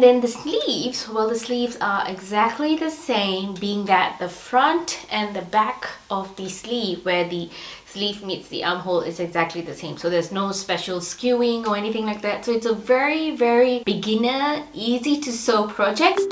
And then the sleeves, well, the sleeves are exactly the same, being that the front and the back of the sleeve, where the sleeve meets the armhole, is exactly the same. So there's no special skewing or anything like that. So it's a very, very beginner, easy to sew project.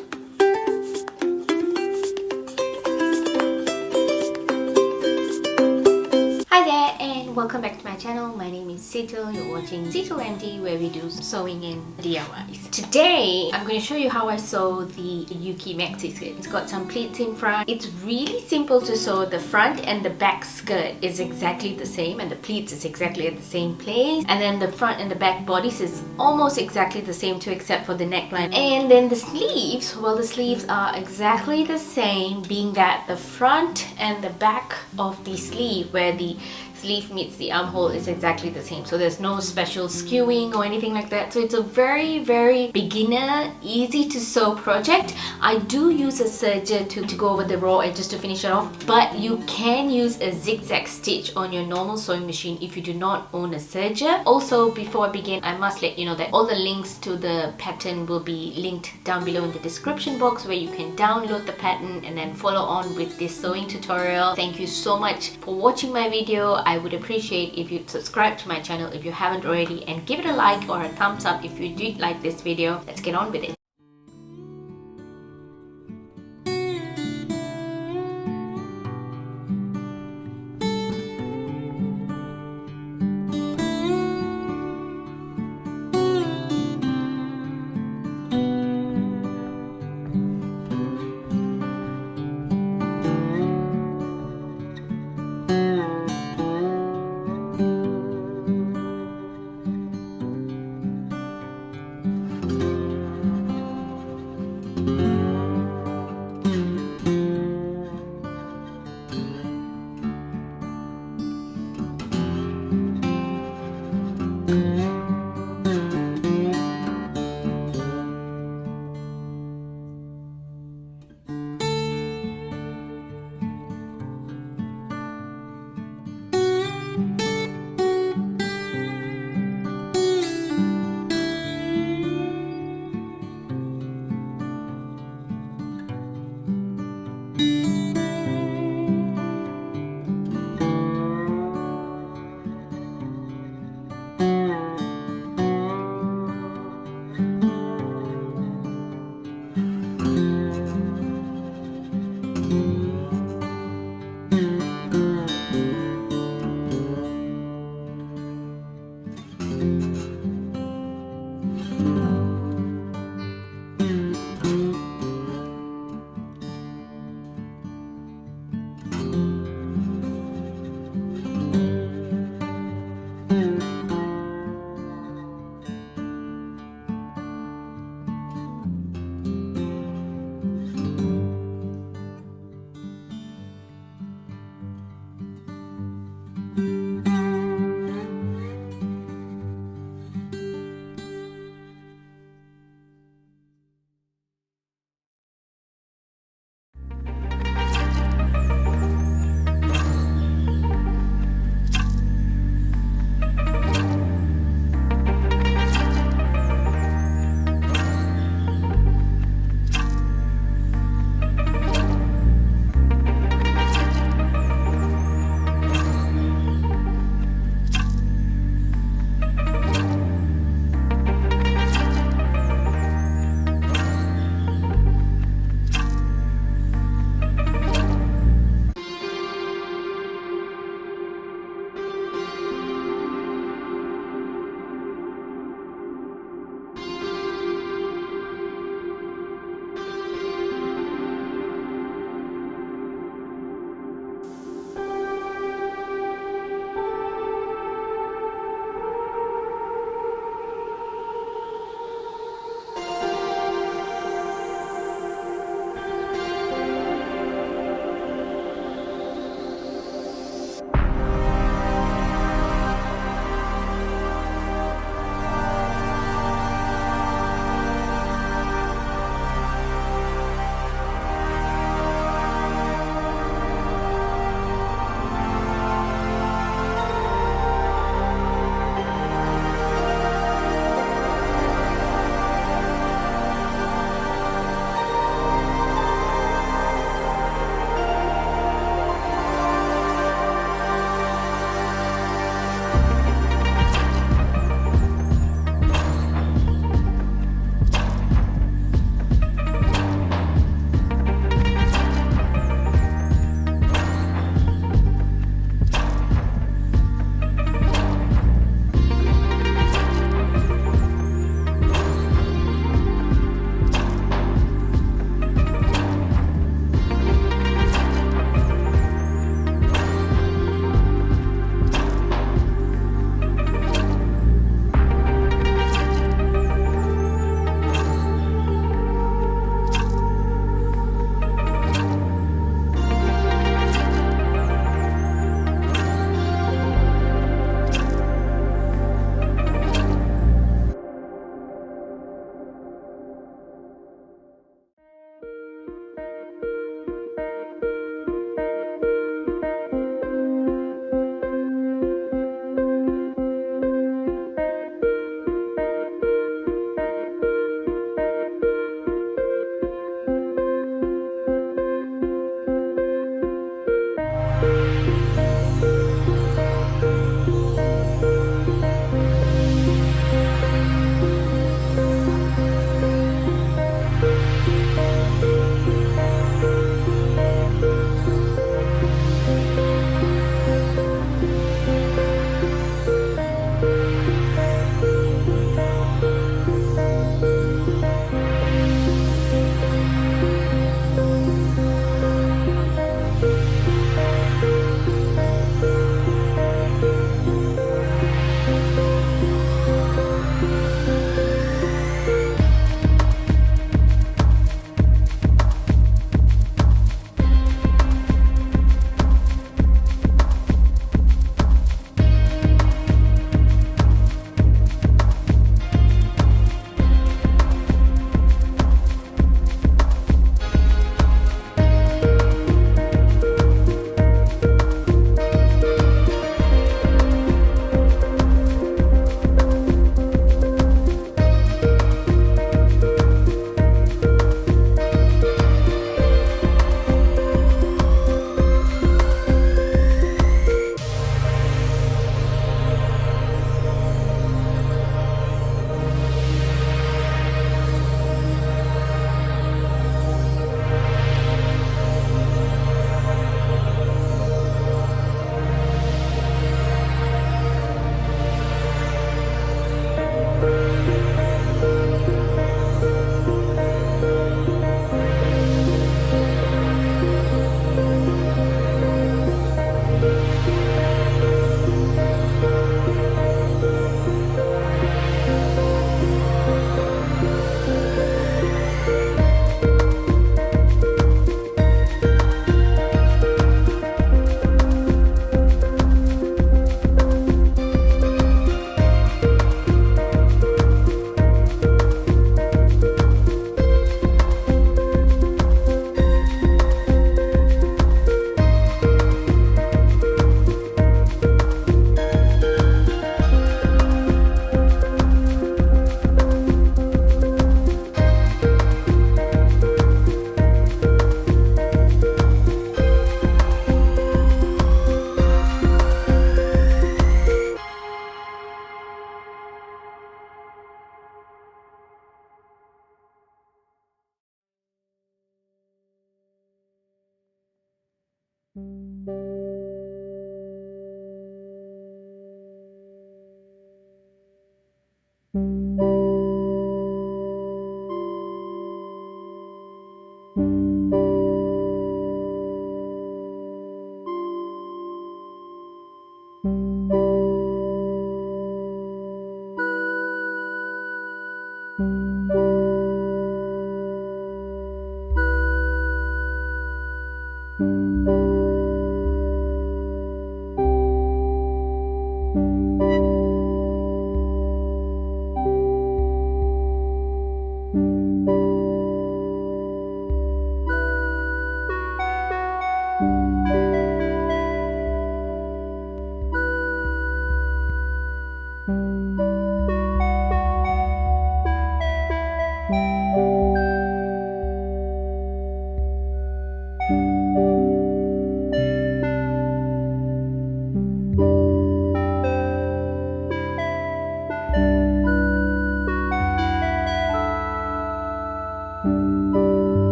Hi there and welcome back to my channel. My name is Seetal. You're watching Seetal MD, where we do sewing and DIYs. Today I'm going to show you how I sew the Yuki maxi skirt. It's got some pleats in front. It's really simple to sew. The front and the back skirt is exactly the same, and the pleats is exactly at the same place, and then the front and the back bodice is almost exactly the same too, except for the neckline. And then the sleeves, well, the sleeves are exactly the same, being that the front and the back of the sleeve, where the sleeve meets the armhole, is exactly the same. So there's no special skewing or anything like that. So it's a very, very beginner, easy to sew project. I do use a serger to go over the raw edges to finish it off, but you can use a zigzag stitch on your normal sewing machine if you do not own a serger. Also, before I begin, I must let you know that all the links to the pattern will be linked down below in the description box, where you can download the pattern and then follow on with this sewing tutorial. Thank you so much for watching my video. I would appreciate if you'd subscribe to my channel if you haven't already, and give it a like or a thumbs up if you did like this video. Let's get on with it.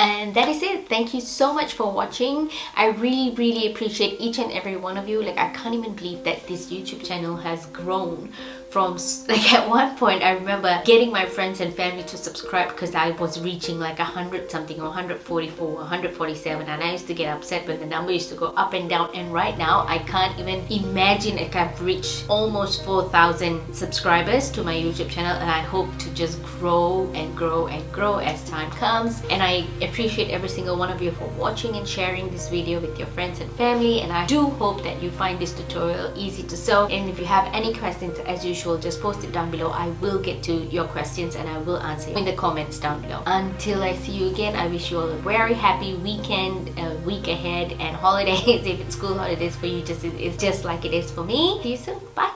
And that is it. Thank you so much for watching. I really appreciate each and every one of you. Like, I can't even believe that this YouTube channel has grown from, like, at one point I remember getting my friends and family to subscribe because I was reaching like 100 something or 144 or 147, and I used to get upset when the number used to go up and down. And right now I can't even imagine, like, I've reached almost 4,000 subscribers to my YouTube channel, and I hope to just grow and grow and grow as time comes. And I appreciate every single one of you for watching and sharing this video with your friends and family, and I do hope that you find this tutorial easy to sew. And if you have any questions, as usual, just post it down below. I will get to your questions and I will answer in the comments down below. Until I see you again, I wish you all a very happy weekend, a week ahead, and holidays. If it's school holidays for you, it's just like it is for me. See you soon. Bye.